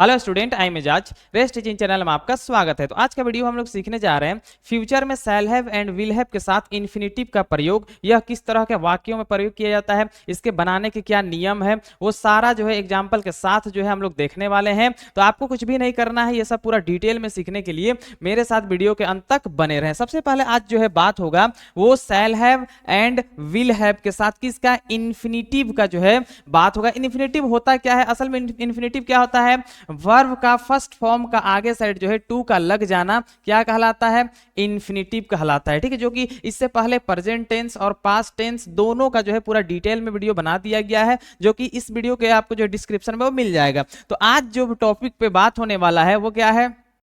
Hello student, I am Ejaz. Rest teaching channel में आपका स्वागत है। तो आज का वीडियो हम लोग सीखने जा रहे हैं फ्यूचर में shall have and will have के साथ इन्फिनिटिव का प्रयोग, यह किस तरह के वाक्यों में प्रयोग किया जाता है, इसके बनाने के क्या नियम है, वो सारा जो है एग्जाम्पल के साथ जो है हम लोग देखने वाले हैं। तो आपको कुछ भी नहीं करना है, ये सब पूरा डिटेल में सीखने के लिए मेरे साथ वीडियो के अंत तक बने रहें। सबसे पहले आज जो है बात होगा वो shall have and will have के साथ किसका, इन्फिनिटिव का जो है बात होगा। इन्फिनिटिव होता क्या है, असल में इन्फिनिटिव क्या होता है, वर्ब का फर्स्ट फॉर्म का आगे साइड जो है टू का लग जाना क्या कहलाता है, इन्फिनिटिव कहलाता है। ठीक है, जो कि इससे पहले प्रेजेंट टेंस और पास्ट टेंस दोनों का जो है पूरा डिटेल में वीडियो बना दिया गया है, जो कि इस वीडियो के आपको जो डिस्क्रिप्शन में वो मिल जाएगा। तो आज जो टॉपिक पे बात होने वाला है वो क्या है,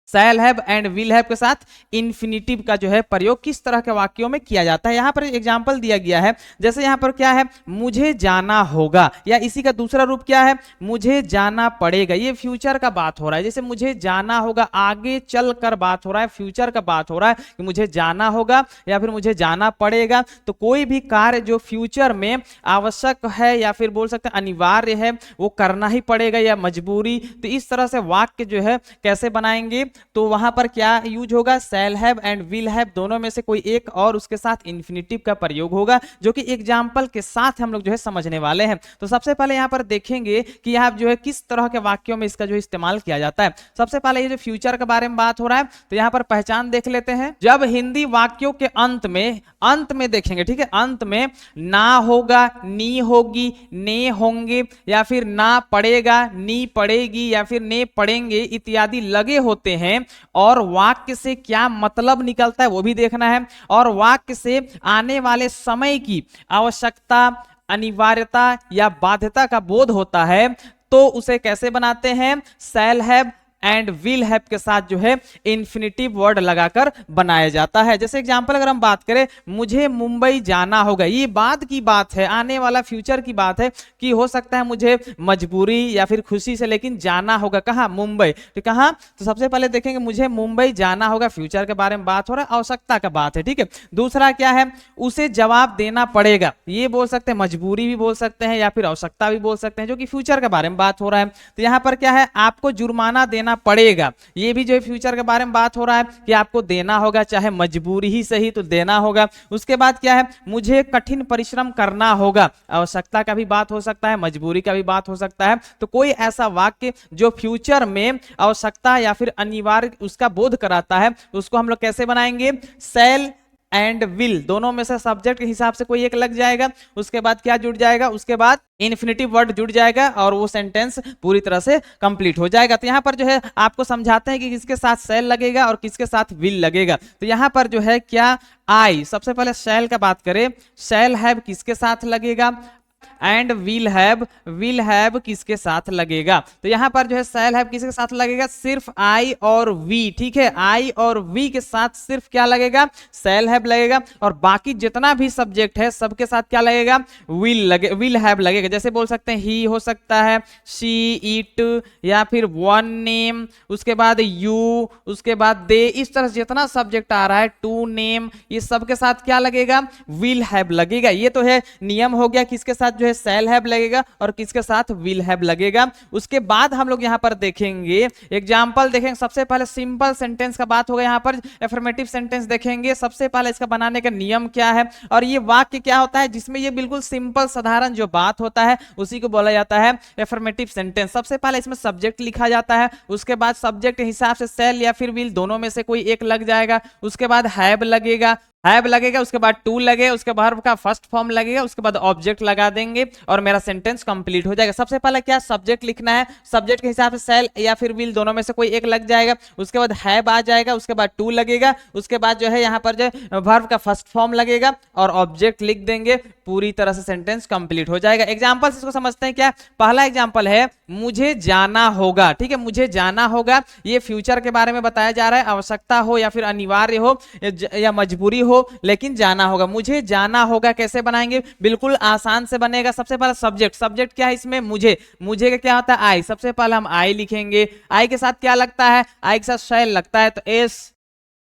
shall have and will have के साथ इन्फिनिटिव का जो है प्रयोग किस तरह के वाक्यों में किया जाता है। यहां पर एग्जांपल दिया गया है, जैसे यहां पर क्या है, मुझे जाना होगा, या इसी का दूसरा रूप क्या है, मुझे जाना पड़ेगा। ये फ्यूचर का बात हो रहा है, जैसे मुझे जाना होगा, आगे चलकर बात हो रहा है, फ्यूचर का बात हो रहा है कि मुझे जाना होगा या फिर मुझे जाना पड़ेगा। तो कोई भी कार्य जो फ्यूचर में आवश्यक है या फिर बोल सकते हैं अनिवार्य है, वो करना ही पड़ेगा या मजबूरी। तो इस तरह से वाक्य जो है कैसे बनाएंगे, तो वहां पर क्या यूज होगा, shall have and will have दोनों में से कोई एक और उसके साथ इन्फिनिटिव का प्रयोग होगा, जो कि एग्जांपल के साथ हम लोग जो है समझने वाले हैं। तो सबसे पहले यहां पर देखेंगे कि यहां जो है किस तरह के वाक्यों में इसका जो इस्तेमाल किया जाता है। सबसे पहले ये जो फ्यूचर के बारे में बात हो रहा है, तो यहां पर पहचान देख लेते हैं। जब हिंदी वाक्यों के अंत में देखेंगे, ठीक है, अंत में ना होगा, नी होगी, ने होंगे, या फिर ना पड़ेगा, नी पड़ेगी, या फिर ने पड़ेंगे इत्यादि लगे होते हैं, और वाक्य से क्या मतलब निकलता है वो भी देखना है, और वाक्य से आने वाले समय की आवश्यकता, अनिवार्यता या बाध्यता का बोध होता है, तो उसे कैसे बनाते हैं, shall have and will have के साथ जो है इन्फिनिटिव वर्ड लगाकर बनाया जाता है। जैसे एग्जांपल अगर हम बात करें, मुझे मुंबई जाना होगा, ये बाद की बात है, आने वाला फ्यूचर की बात है कि हो सकता है मुझे मजबूरी या फिर खुशी से, लेकिन जाना होगा कहाँ, मुंबई। तो कहाँ, तो सबसे पहले देखेंगे मुझे मुंबई जाना होगा, फ्यूचर के बारे में बात हो रहा है, आवश्यकता का बात है। ठीक है, दूसरा क्या है, उसे जवाब देना पड़ेगा, ये बोल सकते हैं, मजबूरी भी बोल सकते हैं या फिर आवश्यकता भी बोल सकते हैं, जो कि फ्यूचर के बारे में बात हो रहा है। तो यहाँ पर क्या है, आपको जुर्माना देना पड़ेगा, ये भी जो है फ्यूचर के बारे में बात हो रहा है कि आपको देना होगा, चाहे मजबूरी ही सही तो देना होगा। उसके बाद क्या है, मुझे कठिन परिश्रम करना होगा, आवश्यकता का भी बात हो सकता है, मजबूरी का भी बात हो सकता है। तो कोई ऐसा वाक्य जो फ्यूचर में आवश्यकता या फिर अनिवार्य उसका बोध कराता है, उसको हम लोग कैसे बनाएंगे, शैल एंड विल दोनों में से सब्जेक्ट के हिसाब से कोई एक लग जाएगा, उसके बाद क्या जुड़ जाएगा, उसके बाद इन्फिनिटिव वर्ड जुड़ जाएगा और वो सेंटेंस पूरी तरह से कंप्लीट हो जाएगा। तो यहाँ पर जो है आपको समझाते हैं कि किसके साथ शैल लगेगा और किसके साथ विल लगेगा। तो यहाँ पर जो है क्या, आई, सबसे पहले शैल का बात करें, शैल हैव किसके साथ लगेगा, एंड विल हैव किसके साथ लगेगा। तो यहां पर जो है शैल हैव किसके साथ लगेगा, सिर्फ आई और वी। ठीक है, आई और वी के साथ सिर्फ क्या लगेगा, शैल हैव लगेगा, और बाकी जितना भी सब्जेक्ट है सबके साथ क्या लगेगा, विल हैव लगेगा। जैसे बोल सकते हैं ही हो सकता है, शी, इट, या फिर वन नेम, उसके बाद यू, उसके बाद दे, इस तरह से जितना सब्जेक्ट आ रहा है, टू नेम, ये सबके साथ क्या लगेगा, विल हैव लगेगा। ये तो है नियम हो गया किसके साथ जो है शैल हैव लगेगा और किसके साथ विल हैव लगेगा। उसके बाद हम लोग यहां पर देखेंगे, एग्जांपल देखेंगे। सबसे पहले सिंपल सेंटेंस का बात होगा, यहां पर एफर्मेटिव सेंटेंस देखेंगे। सबसे पहले इसका बनाने का नियम क्या है, और ये वाक्य क्या होता है जिसमें ये बिल्कुल सिंपल साधारण जो बात होता है उसी को बोला जाता है एफर्मेटिव सेंटेंस। सबसे पहले इसमें सब्जेक्ट लिखा जाता है, उसके बाद सब्जेक्ट के हिसाब से शैल या फिर विल दोनों में से कोई एक लग जाएगा, उसके बाद हैव लगेगा, उसके बाद टू लगेगा, उसके बाद का फर्स्ट फॉर्म लगेगा, उसके बाद ऑब्जेक्ट लगा देंगे और मेरा सेंटेंस कंप्लीट हो जाएगा। सबसे पहले क्या, सब्जेक्ट लिखना है, सब्जेक्ट के हिसाब से शैल या फिर विल दोनों में से कोई एक लग जाएगा, उसके बाद हैव आ जाएगा, उसके बाद टू लगेगा, उसके बाद जो है यहाँ पर जो वर्ब का फर्स्ट फॉर्म लगेगा और ऑब्जेक्ट लिख देंगे, पूरी तरह से सेंटेंस कंप्लीट हो जाएगा। एग्जाम्पल इसको समझते हैं क्या, पहला एग्जाम्पल है मुझे जाना होगा। ठीक है, मुझे जाना होगा, ये फ्यूचर के बारे में बताया जा रहा है, आवश्यकता हो या फिर अनिवार्य हो या मजबूरी हो, लेकिन जाना होगा। मुझे जाना होगा कैसे बनाएंगे, बिल्कुल आसान से बनेगा। सबसे पहले सब्जेक्ट क्या है इसमें, मुझे का क्या होता है, आई। सबसे पहले हम आई लिखेंगे, आई के साथ क्या लगता है, आई के साथ शैल लगता है, तो एस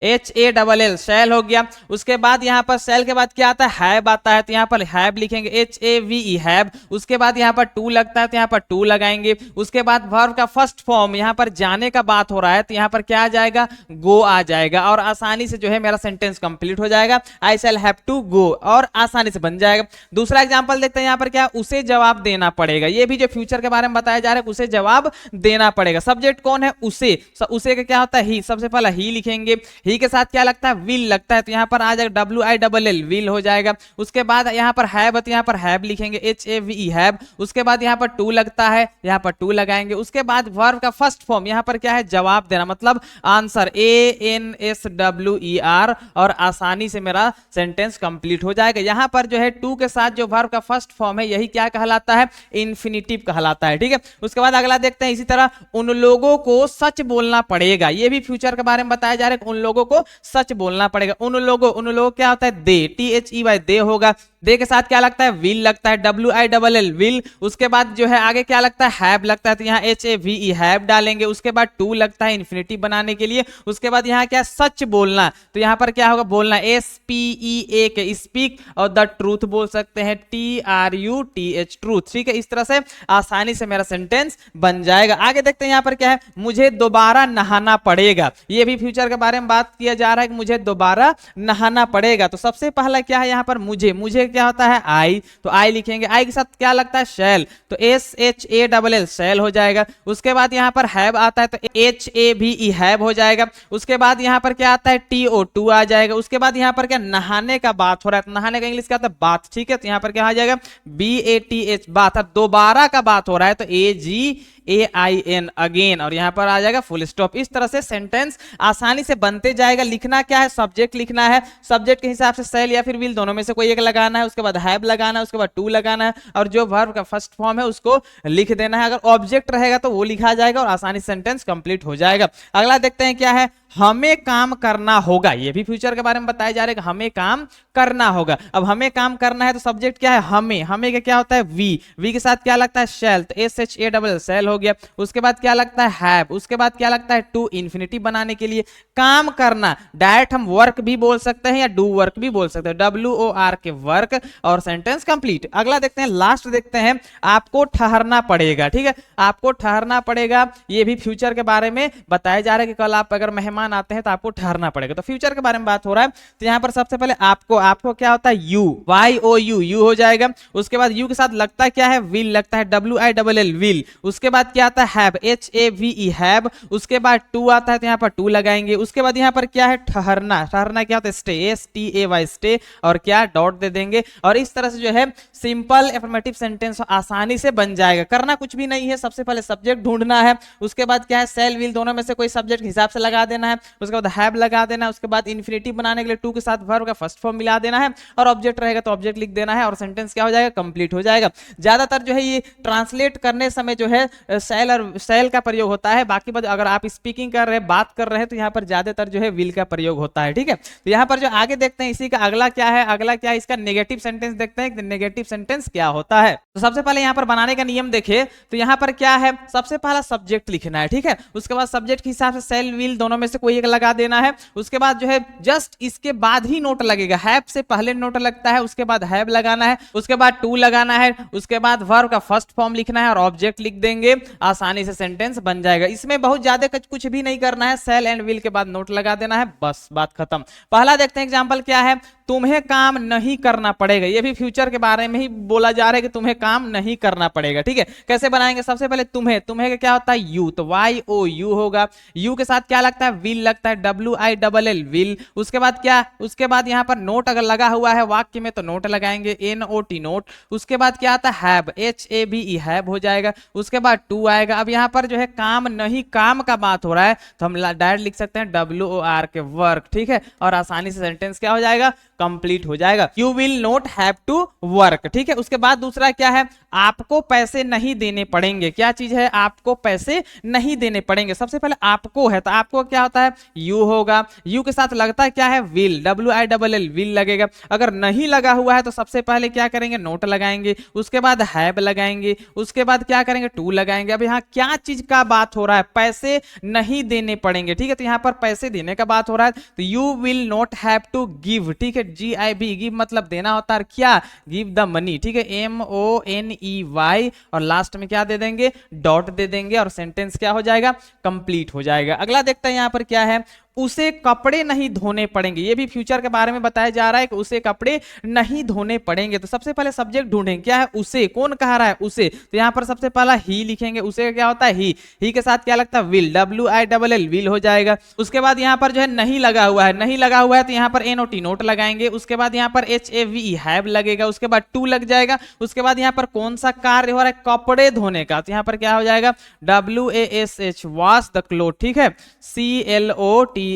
HALL शैल हो गया। उसके बाद यहाँ पर शैल के बाद क्या आता है, हैव आता है, तो यहाँ पर हैव लिखेंगे HAVE हैव। उसके बाद यहाँ पर टू लगता है तो यहाँ पर टू लगाएंगे। उसके बाद वर्ब का फर्स्ट फॉर्म, यहाँ पर जाने का बात हो रहा है तो यहाँ पर क्या आ जाएगा, गो आ जाएगा, और आसानी से जो है मेरा सेंटेंस कंप्लीट हो जाएगा। आई शैल हैव टू गो, और आसानी से बन जाएगा। दूसरा एग्जांपल देखते हैं, यहाँ पर क्या, उसे जवाब देना पड़ेगा। ये भी जो फ्यूचर के बारे में बताया जा रहा है, उसे जवाब देना पड़ेगा। सब्जेक्ट कौन है, उसे, उसे का क्या होता है, ही। सबसे पहले ही लिखेंगे, ही के साथ क्या लगता है, विल लगता है, तो यहाँ पर आ जाएगा WILL विल हो जाएगा। उसके बाद यहाँ पर हैव है तो यहाँ पर हैव लिखेंगे HAVE हैव। उसके बाद यहाँ पर टू लगता है, यहाँ पर टू लगाएंगे। उसके बाद वर्ब का फर्स्ट फॉर्म, यहाँ पर क्या है, जवाब देना, मतलब आंसर, ANSWER, और आसानी से मेरा सेंटेंस कंप्लीट हो जाएगा। यहाँ पर जो है टू के साथ जो वर्ब का फर्स्ट फॉर्म है, यही क्या कहलाता है, इन्फिनिटिव कहलाता है। ठीक है, उसके बाद अगला देखते हैं, इसी तरह उन लोगों को सच बोलना पड़ेगा। ये भी फ्यूचर के बारे में बताया जा रहा है, उन लोगों को सच बोलना पड़ेगा। उन लोगों क्या होता है, दे, THEY दे होगा। दे के साथ क्या लगता है, विल लगता है, WILL विल। उसके बाद जो है आगे क्या लगता है, हैव लगता है, तो यहाँ HAVE हैव डालेंगे। उसके बाद टू लगता है इन्फिनिटिव बनाने के लिए। उसके बाद यहाँ क्या, सच बोलना, तो यहाँ पर क्या होगा, बोलना, SPEA के स्पीक, और द ट्रूथ बोल सकते हैं, TRUTH ट्रूथ। ठीक है, इस तरह से आसानी से मेरा सेंटेंस बन जाएगा। आगे देखते हैं, यहाँ पर क्या है, मुझे दोबारा नहाना पड़ेगा। ये भी फ्यूचर के बारे में बात किया जा रहा है कि मुझे दोबारा नहाना पड़ेगा। तो सबसे पहला क्या है, यहाँ पर मुझे क्या होता है, आई, तो आई लिखेंगे। आई के साथ क्या लगता है, शैल, तो SHALL शैल हो जाएगा। उसके बाद यहाँ पर हैव आता है तो HAVE हैव हो जाएगा। उसके बाद यहाँ पर क्या आता है, TO टू आ जाएगा। उसके बाद यहाँ पर क्या, नहाने का बात हो रहा है, तो नहाने का इंग्लिश क्या होता है, बाथ। ठीक है, तो यहाँ पर क्या आ जाएगा, BATH बात। दोबारा का बात हो रहा है तो AGAIN अगेन, और यहाँ पर आ जाएगा फुल स्टॉप। इस तरह से सेंटेंस आसानी से बनते जाएगा। लिखना क्या है, सब्जेक्ट लिखना है, सब्जेक्ट के हिसाब से शैल या फिर विल दोनों में से कोई एक लगाना है। उसके बाद हैव लगाना है, उसके बाद टू लगाना है, और जो वर्ब का फर्स्ट फॉर्म है उसको लिख देना है। अगर ऑब्जेक्ट रहेगा तो वो लिखा जाएगा और आसानी से सेंटेंस कंप्लीट हो जाएगा। अगला देखते हैं क्या है, हमें काम करना होगा। ये भी फ्यूचर के बारे में बताया जा रहा है कि हमें काम करना होगा। अब हमें काम करना है तो सब्जेक्ट क्या है, हमें का क्या होता है, वी के साथ क्या लगता है, शैल, तो SHALL शैल हो गया। उसके बाद क्या लगता है, हैव। उसके बाद क्या लगता है, टू, इन्फिनिटिव बनाने के लिए। काम करना, डायरेक्ट हम वर्क भी बोल सकते हैं या डू वर्क भी बोल सकते हैं, WOR के वर्क, और सेंटेंस कंप्लीट। अगला देखते हैं, लास्ट देखते हैं, आपको ठहरना पड़ेगा। ठीक है, आपको ठहरना पड़ेगा, ये भी फ्यूचर के बारे में बताया जा रहा है कि कल आप अगर मेहमान आते हैं तो आपको ठहरना पड़ेगा। तो फ्यूचर के बारे में बात हो रहा है, तो यहाँ पर सबसे पहले आपको क्या होता है, YOU हो जाएगा। उसके बाद यू के साथ लगता है क्या है, विल लगता है, WILL विल। उसके बाद क्या आता है, हैव, HAVE हैव। उसके बाद टू आता है तो यहाँ पर टू लगाएंगे। उसके बाद यहाँ पर क्या है, ठहरना क्या होता है, स्टे, STAY स्टे, और क्या, डॉट दे देंगे। और इस तरह से जो है सिंपल एफर्मेटिव सेंटेंस आसानी से बन जाएगा। करना कुछ भी नहीं है, सबसे पहले सब्जेक्ट ढूंढना है। उसके बाद क्या है, शैल विल दोनों में से कोई सब्जेक्ट हिसाब से लगा देना है। उसके बाद हैव लगा देना है। उसके बाद इन्फिनिटिव बनाने के लिए टू के साथ वर्ब का फर्स्ट फॉर्म मिला देना है, और ऑब्जेक्ट रहेगा तो ऑब्जेक्ट लिख देना है, और सेंटेंस क्या हो जाएगा, कंप्लीट हो जाएगा। ज्यादातर जो है ये ट्रांसलेट करने समय जो है शैल का प्रयोग होता है। बाकी अगर आप स्पीकिंग कर रहे हैं, बात कर रहे हैं, तो यहाँ पर ज्यादातर जो है विल का प्रयोग होता है। ठीक है, तो यहाँ पर जो आगे देखते हैं, इसी का अगला क्या है, इसका नेगेटिव सेंटेंस देखते हैं, नेगेटिव सेंटेंस क्या होता है। तो सबसे पहले यहाँ पर बनाने का नियम देखें, तो यहाँ पर क्या है, सबसे पहला सब्जेक्ट लिखना है। ठीक है, उसके बाद सब्जेक्ट के हिसाब से शैल विल दोनों में से कोई एक लगा देना है। उसके बाद जो है जस्ट इसके बाद ही नोट लगेगा, हैव से पहले नोट लगता है, उसके बाद हैव लगाना है, उसके बाद टू लगाना है, उसके बाद वर्ब का फर्स्ट फॉर्म लिखना है और ऑब्जेक्ट लिख देंगे, आसानी से सेंटेंस बन जाएगा। इसमें बहुत ज्यादा कुछ भी नहीं करना है, शैल एंड विल के बाद नोट लगा देना है, बस बात खत्म। पहला देखते हैं एग्जांपल क्या है, तुम्हें काम नहीं करना पड़ेगा। ये भी फ्यूचर के बारे में ही बोला जा रहा है कि तुम्हें काम नहीं करना पड़ेगा। ठीक है, कैसे बनाएंगे, सबसे पहले तुम्हें का क्या होता है, यू, तो YOU होगा। यू के साथ क्या लगता है, विल लगता है, WILL विल। उसके बाद क्या, उसके बाद यहाँ पर नोट अगर लगा हुआ है वाक्य में तो नोट लगाएंगे, NOT नोट। उसके बाद क्या आता है, हैव, HAVE हैव हो जाएगा। उसके बाद टू आएगा। अब यहाँ पर जो है काम नहीं, काम का बात हो रहा है तो हम डायरेक्ट लिख सकते हैं WOR के वर्क। ठीक है, और आसानी से सेंटेंस क्या हो जाएगा, कंप्लीट हो जाएगा। You will not have to work. ठीक है, उसके बाद दूसरा क्या है, आपको पैसे नहीं देने पड़ेंगे। क्या चीज है, आपको पैसे नहीं देने पड़ेंगे। सबसे पहले आपको है तो आपको क्या होता होता है यू होगा, यू के साथ लगता है क्या है विल, WILL विल लगेगा। अगर नहीं लगा हुआ है तो सबसे पहले क्या करेंगे नोट लगाएंगे, उसके बाद हैव लगाएंगे, उसके बाद क्या करेंगे टू लगाएंगे। अब यहाँ क्या चीज का बात हो रहा है, पैसे नहीं देने पड़ेंगे, ठीक है, तो यहाँ पर पैसे देने का बात हो रहा है तो you will not have to give, ठीक है, GIV गिव मतलब देना होता है क्या, गिव द मनी, ठीक है, MONEY और लास्ट में क्या दे देंगे डॉट दे देंगे और सेंटेंस क्या हो जाएगा कंप्लीट हो जाएगा। अगला देखते हैं यहाँ पर क्या है, उसे कपड़े नहीं धोने पड़ेंगे, ये भी फ्यूचर के बारे में बताया जा रहा है कि उसे कपड़े नहीं धोने पड़ेंगे। तो सबसे पहले सब्जेक्ट ढूंढेंगे क्या है उसे, कौन कहा रहा है उसे, तो यहां पर सबसे पहला ही लिखेंगे, उसे क्या होता है ही के साथ क्या लगता है विल, WILL विल हो जाएगा। उसके बाद यहां पर जो है नहीं लगा हुआ है, नहीं लगा हुआ है तो यहां पर NOT नोट लगाएंगे, उसके बाद यहां पर HAVE हैव लगेगा, उसके बाद टू लग जाएगा, उसके बाद यहां पर कौन सा कार्य हो रहा है कपड़े धोने का, तो यहां पर क्या हो जाएगा WASH वॉश द क्लोथ, ठीक है, CLOTH,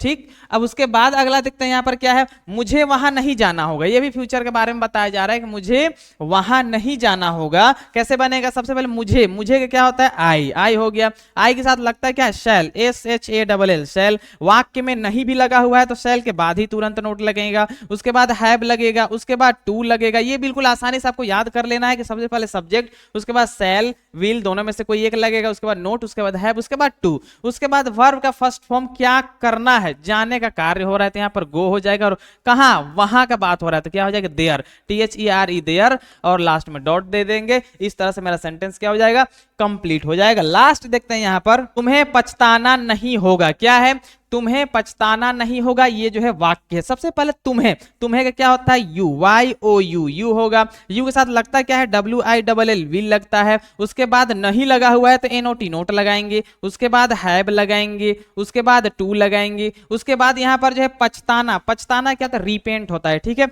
ठीक। अब उसके बाद अगला देखते हैं यहाँ पर क्या है, मुझे वहां नहीं जाना होगा, ये भी फ्यूचर के बारे में बताया जा रहा है कि मुझे वहां नहीं जाना होगा। कैसे बनेगा, सबसे पहले मुझे का क्या होता है आई हो गया, आई के साथ लगता है क्या है शैल, SHALL शैल, वाक्य में नहीं भी लगा हुआ है तो शैल के बाद ही तुरंत नोट लगेगा, उसके बाद हैव लगेगा, उसके बाद टू लगेगा। ये बिल्कुल आसानी से आपको याद कर लेना है कि सबसे पहले सब्जेक्ट, उसके बाद शैल विल दोनों में से कोई एक लगेगा, उसके बाद नोट, उसके बाद हैव, उसके बाद टू, उसके बाद वर्ब का फर्स्ट फॉर्म क्या करना है, जाने का कार्य हो रहा है तो यहाँ पर गो हो जाएगा, और कहां वहां का बात हो रहा है तो क्या हो जाएगा देयर, THERE देयर, और लास्ट में डॉट दे देंगे। इस तरह से मेरा सेंटेंस क्या हो जाएगा कंप्लीट हो जाएगा। लास्ट देखते हैं यहाँ पर, तुम्हें पछताना नहीं होगा, क्या है तुम्हें पछताना नहीं होगा, ये जो है वाक्य है। सबसे पहले तुम्हें का क्या होता है YOU होगा, यू के साथ लगता है क्या है WILL विल लगता है, उसके बाद नहीं लगा हुआ है तो NOT नोट लगाएंगे, उसके बाद हैव लगाएंगे, उसके बाद टू लगाएंगे, उसके बाद यहाँ पर जो है पछताना क्या होता है रिपेंट होता है, ठीक है,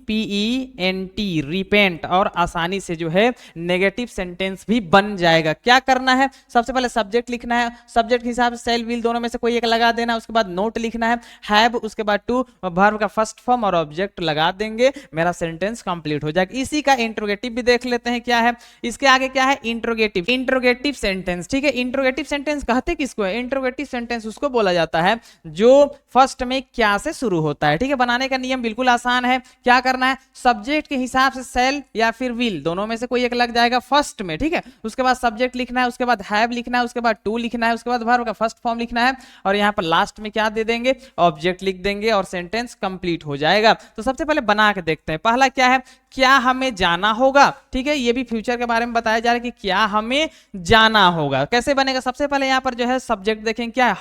REPENT रिपेंट, और आसानी से जो है नेगेटिव सेंटेंस भी बन जाएगा। क्या करना है, सबसे पहले सब्जेक्ट लिखना है, सब्जेक्ट के हिसाब से सेल विल दोनों में से कोई एक लगा देना, उसके बाद नोट लिखना है, हैव, उसके बाद टू, वर्ब का फर्स्ट फॉर्म और ऑब्जेक्ट लगा देंगे, मेरा सेंटेंस कंप्लीट हो जाएगा। इसी का इंट्रोगेटिव भी देख लेते हैं क्या है, इसके आगे क्या है इंट्रोगेटिव सेंटेंस, ठीक है। इंट्रोगेटिव सेंटेंस कहते किसको है, इंट्रोगेटिव सेंटेंस उसको बोला जाता है जो फर्स्ट में क्या से शुरू होता है, ठीक है। बनाने का नियम बिल्कुल आसान है, क्या करना है सब्जेक्ट के हिसाब से सेल या फिर विल दोनों में से कोई एक लग जाएगा फर्स्ट में, ठीक है, उसके बाद सब्जेक्ट लिखना है, उसके बाद हैव लिखना है, उसके बाद टू लिखना है, उसके बाद वर्ब का फर्स्ट फॉर्म लिखना है, और यहाँ पर लास्ट में क्या दे देंगे ऑब्जेक्ट लिख देंगे और सेंटेंस कंप्लीट हो जाएगा। तो सबसे पहले बना के देखते हैं। पहला क्या है, क्या हमें जाना होगा, ठीक है, ये भी फ्यूचर के बारे में बताया जा रहा है कि क्या हमें जाना होगा। कैसे बनेगा, सबसे पहले यहाँ पर जो है सब्जेक्ट देखेंगे क्या है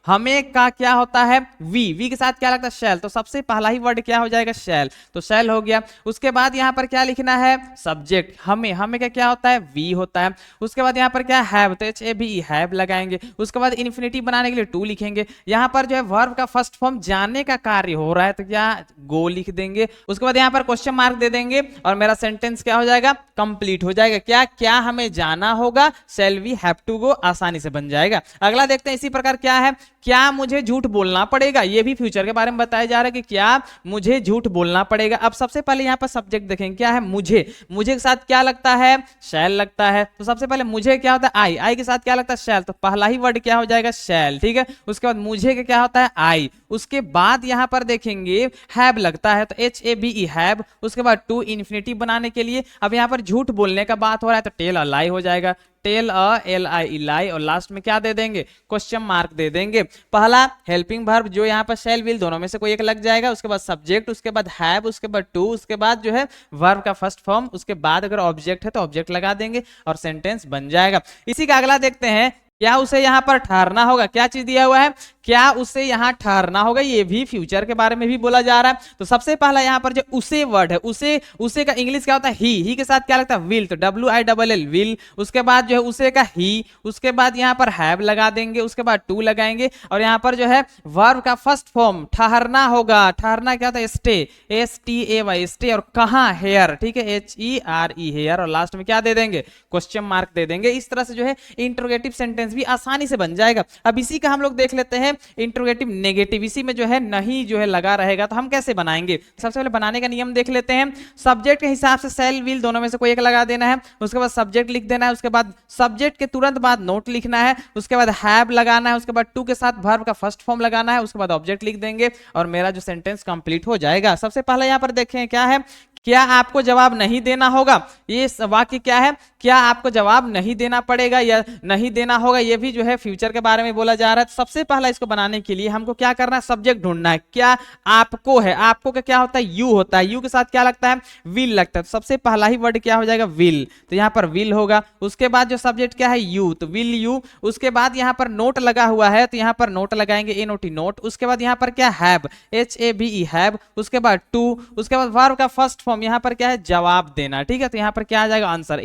हमें का क्या होता है वी के साथ क्या लगता है शैल, तो सबसे पहला ही वर्ड क्या हो जाएगा शैल, तो शैल हो गया। उसके बाद यहाँ पर क्या लिखना है सब्जेक्ट हमें का क्या होता है वी होता है। उसके बाद यहाँ पर क्या हैव, तो HAVE हैव लगाएंगे। उसके बाद इन्फिनिटी बनाने के लिए टू लिखेंगे। यहाँ पर जो है वर्ब का फर्स्ट फॉर्म जाने का कार्य हो रहा है तो क्या गो लिख देंगे। उसके बाद यहाँ पर क्वेश्चन मार्क दे देंगे और मेरा सेंटेंस क्या हो जाएगा कंप्लीट हो जाएगा। क्या हमें जाना होगा, shall we have to go, आसानी से बन जाएगा। अगला देखते हैं इसी प्रकार क्या है, क्या मुझे झूठ बोलना पड़ेगा, ये भी फ्यूचर के बारे में बताया जा रहा है कि क्या मुझे झूठ बोलना पड़ेगा। अब सबसे पहले यहाँ पर सब्जेक्ट देखेंगे क्या है मुझे के साथ क्या लगता है शैल लगता है, तो सबसे पहले मुझे क्या होता है आई के साथ क्या लगता है शैल, तो पहला ही वर्ड क्या हो जाएगा शैल, ठीक है। उसके बाद मुझे का क्या होता है आई, उसके बाद यहाँ पर देखेंगे हैव लगता है तो HAVE हैव। उसके बाद टू इन्फिनिटी बनाने के लिए अब यहाँ पर झूठ बोलने का बात हो रहा है तो टेल अ लाई हो जाएगा, टेल अ LI लाई, और लास्ट में क्या दे देंगे क्वेश्चन मार्क दे देंगे। पहला हेल्पिंग वर्ब जो यहाँ पर शैल विल दोनों में से कोई एक लग जाएगा, उसके बाद सब्जेक्ट, उसके बाद हैव, उसके बाद टू, उसके बाद जो है वर्ब का फर्स्ट फॉर्म, उसके बाद अगर ऑब्जेक्ट है तो ऑब्जेक्ट लगा देंगे और सेंटेंस बन जाएगा। इसी का अगला देखते हैं, क्या उसे यहाँ पर ठहरना होगा, क्या चीज दिया हुआ है क्या उसे यहाँ ठहरना होगा, ये भी फ्यूचर के बारे में भी बोला जा रहा है। तो सबसे पहला यहाँ पर जो उसे वर्ड है उसे का इंग्लिश क्या होता है ही के साथ क्या लगता है विल, तो WILL विल। उसके बाद जो है उसे का ही, उसके बाद यहाँ पर हैव लगा देंगे, उसके बाद टू लगाएंगे और यहाँ पर जो है वर्ब का फर्स्ट फॉर्म ठहरना होगा। ठहरना क्या होता है स्टे, STAY स्टे, और कहाँ हेयर, ठीक है HERE हेयर, और लास्ट में क्या दे देंगे क्वेश्चन मार्क दे देंगे। इस तरह से जो है इंट्रोगेटिव सेंटेंस सेंटेंस भी आसानी से बन जाएगा। अब इसी का हम लोग देख लेते हैं इंट्रोगेटिव नेगेटिव, इसी में जो है नहीं जो है लगा रहेगा, तो हम कैसे बनाएंगे। सबसे पहले बनाने का नियम देख लेते हैं। सब्जेक्ट के हिसाब से शैल विल दोनों में से कोई एक लगा देना है, उसके बाद सब्जेक्ट लिख देना है, उसके बाद सब्जेक्ट के तुरंत बाद नोट लिखना है, उसके बाद हैव लगाना है, उसके बाद टू के साथ वर्ब का फर्स्ट फॉर्म लगाना है, उसके बाद ऑब्जेक्ट लिख देंगे और मेरा जो सेंटेंस कंप्लीट हो जाएगा। सबसे पहले यहां पर देखें क्या है, क्या आपको जवाब नहीं देना होगा। ये वाक्य क्या है, क्या आपको जवाब नहीं देना पड़ेगा या नहीं देना होगा, ये भी जो है फ्यूचर के बारे में बोला जा रहा है। सबसे पहला इसको बनाने के लिए हमको क्या करना है, सब्जेक्ट ढूंढना है। क्या आपको है, आपको का क्या होता है, यू होता है, यू के साथ क्या लगता है, विल लगता है। तो सबसे पहला ही वर्ड क्या हो जाएगा, विल, तो यहाँ पर विल होगा। उसके बाद जो सब्जेक्ट क्या है, यू, तो विल यू। उसके बाद यहाँ पर नोट लगा हुआ है, तो यहाँ पर नोट लगाएंगे, ए नोटी नोट। उसके बाद यहाँ पर क्या, हैव, HAVE हैव। उसके बाद टू, उसके बाद वर्ब का फर्स्ट फॉर्म यहाँ पर क्या है, जवाब देना, ठीक है। तो यहाँ पर क्या आ जाएगा, आंसर,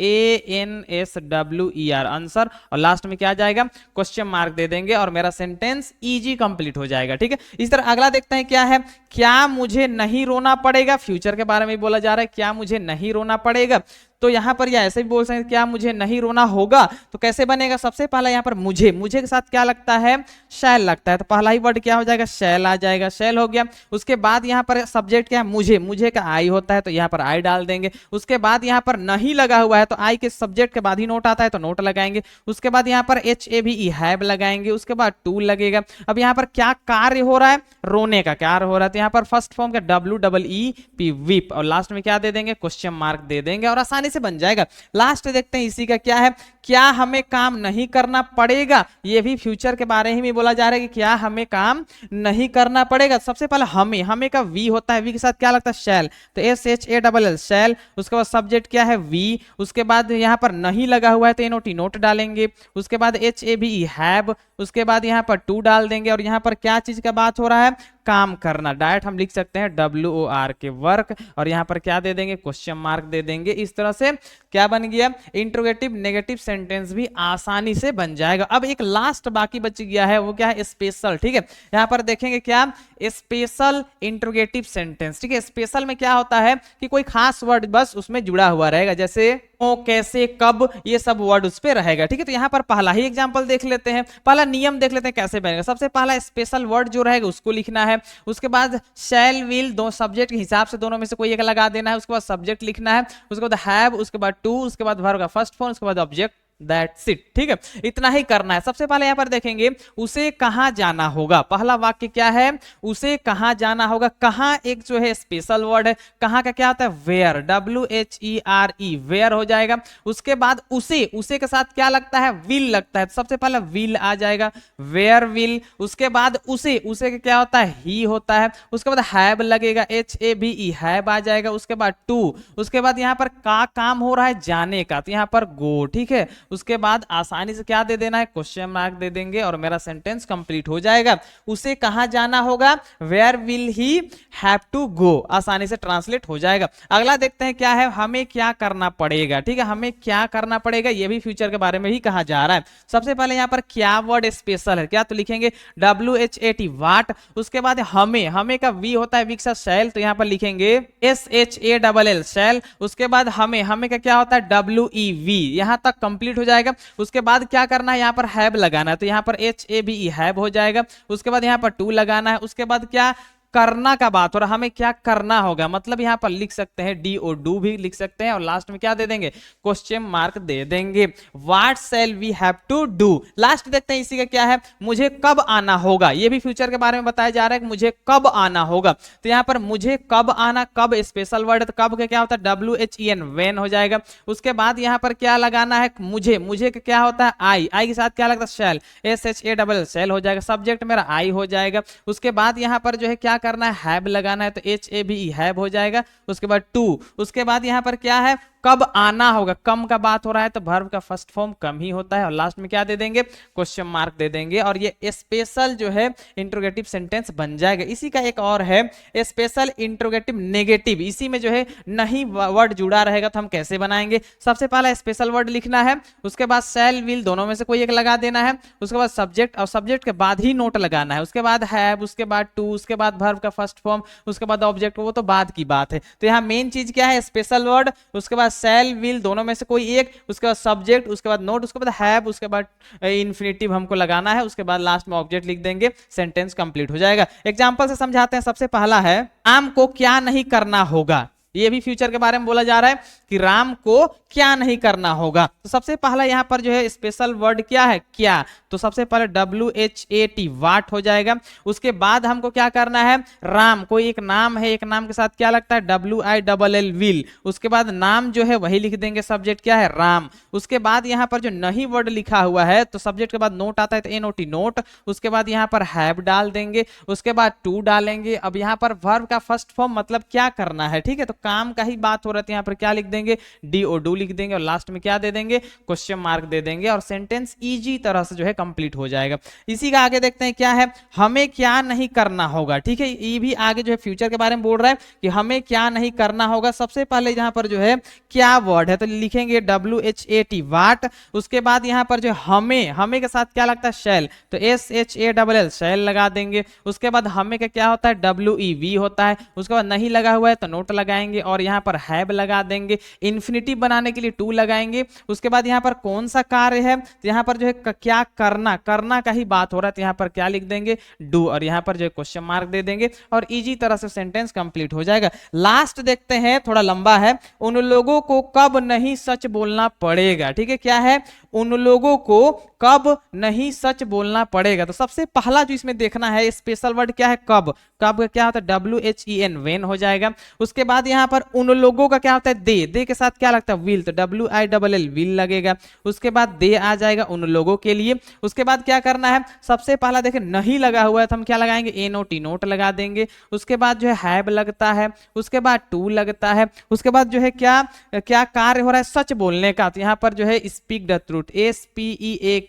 ANSWER आंसर, और लास्ट में क्या आ जाएगा, क्वेश्चन मार्क दे देंगे और मेरा सेंटेंस इजी कंप्लीट हो जाएगा, ठीक है। इस तरह अगला देखते हैं क्या है, क्या मुझे नहीं रोना पड़ेगा। फ्यूचर के बारे में बोला जा रहा है, क्या मुझे नहीं रोना पड़ेगा। तो यहां पर या ऐसे भी बोल सकते हैं, क्या मुझे नहीं रोना होगा। तो कैसे बनेगा, सबसे पहला यहां पर मुझे, मुझे के साथ क्या लगता है, शैल लगता है, तो पहला ही वर्ड क्या हो जाएगा, शैल आ जाएगा, शैल हो गया। उसके बाद यहां पर सब्जेक्ट क्या है, मुझे, मुझे का आई होता है, तो यहां पर आई डाल देंगे। उसके बाद यहां पर नहीं लगा हुआ है, तो आई के सब्जेक्ट के बाद ही नोट आता है, तो नोट लगाएंगे। उसके बाद यहां पर HAVE हैव लगाएंगे। उसके बाद टू लगेगा। अब यहां पर क्या कार्य हो रहा है, रोने का कार्य हो रहा है, तो यहां पर फर्स्ट फॉर्म का WEEP वीप, और लास्ट में क्या दे देंगे, क्वेश्चन मार्क दे देंगे और आसानी से बन जाएगा। लास्ट देखते हैं इसी का क्या है, क्या हमें काम नहीं करना पड़ेगा। ये भी फ्यूचर के बारे में बोला जा रहा है कि क्या हमें काम नहीं करना पड़ेगा। सबसे पहले हमें, हमें का वी होता है, वी के साथ क्या लगता है, शैल, तो SHALL शैल। उसके बाद सब्जेक्ट क्या है, वी। उसके बाद यहां पर नहीं लगा हुआ है, तो NOT नोट डालेंगे। उसके बाद HAVE हैव। उसके बाद यहां पर टू डाल देंगे और यहां पर क्या चीज का बात हो रहा है, काम करना, डायरेक्ट हम लिख सकते हैं WOR के वर्क, और यहां पर क्या दे देंगे, क्वेश्चन मार्क दे देंगे। इस तरह से क्या बन गया, इंट्रोगेटिव नेगेटिव सेंटेंस भी आसानी से बन जाएगा। अब एक लास्ट बाकी बच गया है, वो क्या है, स्पेशल, ठीक है। यहां पर देखेंगे क्या, स्पेशल इंट्रोगेटिव सेंटेंस, ठीक है। स्पेशल में क्या होता है कि कोई खास वर्ड बस उसमें जुड़ा हुआ रहेगा, जैसे ओ, कैसे, कब, ये सब वर्ड उस पे रहेगा, ठीक है। तो यहां पर पहला ही एग्जांपल देख लेते हैं, पहला नियम देख लेते हैं कैसे बनेगा। सबसे पहला स्पेशल वर्ड जो रहेगा उसको लिखना है। उसके बाद शैल विल, दो सब्जेक्ट के हिसाब से दोनों में से कोई एक लगा देना है। उसके बाद सब्जेक्ट लिखना है। उसके बाद हैव, उसके बाद टू, उसके बाद वर्ब का फर्स्ट फॉर्म, उसके बाद ऑब्जेक्ट, दैट्स इट, ठीक है। इतना ही करना है। सबसे पहले यहां पर देखेंगे उसे कहां जाना होगा। पहला वाक्य क्या है, उसे कहां जाना होगा। कहां एक जो है स्पेशल वर्ड है, कहां का क्या होता है, वेयर, WHERE वेयर हो जाएगा। उसके बाद उसे, उसे के साथ क्या लगता है, विल लगता है, सबसे पहले विल आ जाएगा, वेयर विल। उसके बाद उसे, उसे का क्या होता है, ही होता है। उसके बाद हैव लगेगा, HAVE हैव आ जाएगा। उसके बाद टू, उसके बाद यहां पर का काम हो रहा है जाने का, तो यहां पर गो, ठीक है। उसके बाद आसानी से क्या दे देना है, क्वेश्चन मार्क दे देंगे और मेरा सेंटेंस कंप्लीट हो जाएगा। उसे कहां जाना होगा, where will he have to go, आसानी से ट्रांसलेट हो जाएगा। अगला देखते हैं क्या है, हमें क्या करना पड़ेगा, ठीक है। हमें क्या करना पड़ेगा, ये भी फ्यूचर के बारे में ही कहा जा रहा है। सबसे पहले यहां पर क्या वर्ड स्पेशल है, क्या, तो लिखेंगे WHAT वाट। उसके बाद हमें, हमें का वी होता है, वी के साथ शैल, तो यहां पर लिखेंगे SHALL शैल। उसके बाद हमें, हमें का क्या होता है, WEV, यहां तक कंप्लीट हो जाएगा। उसके बाद क्या करना है, यहां पर हैव लगाना है, तो यहां पर HAVE हैव हो जाएगा। उसके बाद यहां पर टू लगाना है। उसके बाद क्या करना का बात हो रहा, हमें क्या करना होगा, मतलब यहां पर लिख सकते हैं DO डू भी लिख सकते हैं, और लास्ट में क्या दे देंगे, क्वेश्चन मार्क दे देंगे। What shall we have to do. Last देखते हैं इसी का क्या है, मुझे कब आना होगा। ये भी फ्यूचर के बारे में बताया जा रहा है कि मुझे कब आना होगा। तो यहां पर मुझे कब आना, कब स्पेशल वर्ड है, तो कब का क्या होता है, WHEN व्हेन हो जाएगा। उसके बाद यहां पर क्या लगाना है, मुझे, मुझे का क्या होता है, आई, आई के साथ क्या लगता है, शैल, SHALL शैल हो जाएगा। सब्जेक्ट मेरा आई हो जाएगा। उसके बाद यहां पर जो है क्या करना है, हैव लगाना है, तो HAVE हैव हो जाएगा। उसके बाद टू, उसके बाद यहां पर क्या है, कब आना होगा, कम का बात हो रहा है, तो वर्ब का फर्स्ट फॉर्म कम ही होता है, और लास्ट में क्या दे देंगे, क्वेश्चन मार्क दे देंगे, और ये स्पेशल जो है इंट्रोगेटिव सेंटेंस बन जाएगा। इसी का एक और है स्पेशल इंट्रोगेटिव नेगेटिव, इसी में जो है नहीं वर्ड जुड़ा रहेगा, तो हम कैसे बनाएंगे। सबसे पहला स्पेशल वर्ड लिखना है। उसके बाद शैल विल, दोनों में से कोई एक लगा देना है। उसके बाद सब्जेक्ट, और सब्जेक्ट के बाद ही नोट लगाना है। उसके बाद हैव, उसके बाद टू, उसके बाद वर्ब का फर्स्ट फॉर्म, उसके बाद ऑब्जेक्ट, वो तो बाद की बात है। तो यहाँ मेन चीज क्या है, स्पेशल वर्ड, उसके बाद शैल विल दोनों में से कोई एक, उसके बाद सब्जेक्ट, उसके बाद नोट, उसके बाद हैव, उसके बाद इन्फिनिटिव हमको लगाना है, उसके बाद लास्ट में ऑब्जेक्ट लिख देंगे, सेंटेंस कंप्लीट हो जाएगा। एग्जांपल से समझाते हैं। सबसे पहला है राम को क्या नहीं करना होगा। ये भी फ्यूचर के बारे में बोला जा रहा है कि राम को क्या नहीं करना होगा। तो सबसे पहला यहां पर जो है स्पेशल वर्ड क्या है, क्या। तो सबसे पहले WHAT वाट हो जाएगा। उसके बाद हमको क्या करना है, राम कोई एक नाम है, एक नाम के साथ क्या लगता है WILL विल। उसके बाद नाम जो है वही लिख देंगे, सब्जेक्ट क्या है राम। उसके बाद यहाँ पर जो नहीं वर्ड लिखा हुआ है तो सब्जेक्ट के बाद नोट आता है तो NOT नोट। उसके बाद यहाँ पर हैव डाल देंगे, उसके बाद टू डालेंगे। अब यहाँ पर वर्ब का फर्स्ट फॉर्म मतलब क्या करना है, ठीक है, तो काम का ही बात हो रहा है। यहाँ पर क्या लिख देंगे DO लिख देंगे और लास्ट में क्या दे देंगे क्वेश्चन मार्क दे देंगे और सेंटेंस इजी तरह से जो है कंप्लीट हो जाएगा। इसी का आगे देखते हैं क्या है, हमें क्या नहीं करना होगा। ठीक है, ये भी आगे जो है फ्यूचर के बारे में बोल रहा है कि हमें क्या नहीं करना होगा। सबसे पहले यहाँ पर जो है क्या वर्ड है तो लिखेंगे WHAT वाट। उसके बाद यहाँ पर जो हमें, हमें के साथ क्या लगता है शैल, तो SHALL शैल लगा देंगे। उसके बाद हमें का क्या होता है WEV होता है। उसके बाद नहीं लगा हुआ है तो नोट लगाएंगे और यहाँ पर हैव लगा देंगे। इन्फिनिटिव बनाने के लिए टू लगाएंगे। उसके बाद यहाँ पर कौन सा कार्य है तो यहाँ पर जो है क्या करना, करना का ही बात हो रहा है तो यहाँ पर क्या लिख देंगे डू और यहाँ पर जो है क्वेश्चन मार्क दे देंगे और इजी तरह से सेंटेंस कंप्लीट हो जाएगा। लास्ट देखते हैं, थोड़ा लंबा है, उन लोगों को कब नहीं सच बोलना पड़ेगा। ठीक है, क्या है, उन लोगों को कब नहीं सच बोलना पड़ेगा। तो सबसे पहला जो इसमें देखना है स्पेशल वर्ड क्या है कब। कब का क्या होता है WHEN वेन हो जाएगा। उसके बाद यहाँ पर उन लोगों का क्या होता है दे के साथ क्या लगता है विल, तो WILL विल लगेगा। उसके बाद दे आ जाएगा उन लोगों के लिए। उसके बाद क्या करना है, सबसे पहला देखें नहीं लगा हुआ है तो हम क्या लगाएंगे NOT नोट लगा देंगे। उसके बाद जो है हैव लगता है, उसके बाद टू लगता है। उसके बाद जो है क्या क्या कार्य हो रहा है सच बोलने का, तो यहाँ पर जो है speak the truth SPEAK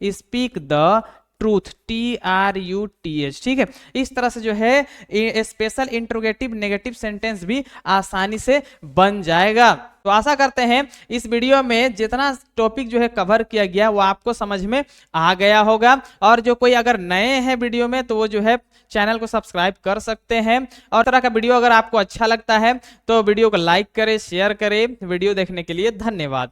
speak the truth TRUTH। ठीक है, इस तरह से जो है स्पेशल इंट्रोगेटिव नेगेटिव सेंटेंस भी आसानी से बन जाएगा। तो आशा करते हैं इस वीडियो में जितना टॉपिक जो है कवर किया गया वो आपको समझ में आ गया होगा। और जो कोई अगर नए हैं वीडियो में तो वो जो है चैनल को सब्सक्राइब कर सकते हैं। और तरह का वीडियो अगर आपको अच्छा लगता है तो वीडियो को लाइक करें, शेयर करें। वीडियो देखने के लिए धन्यवाद।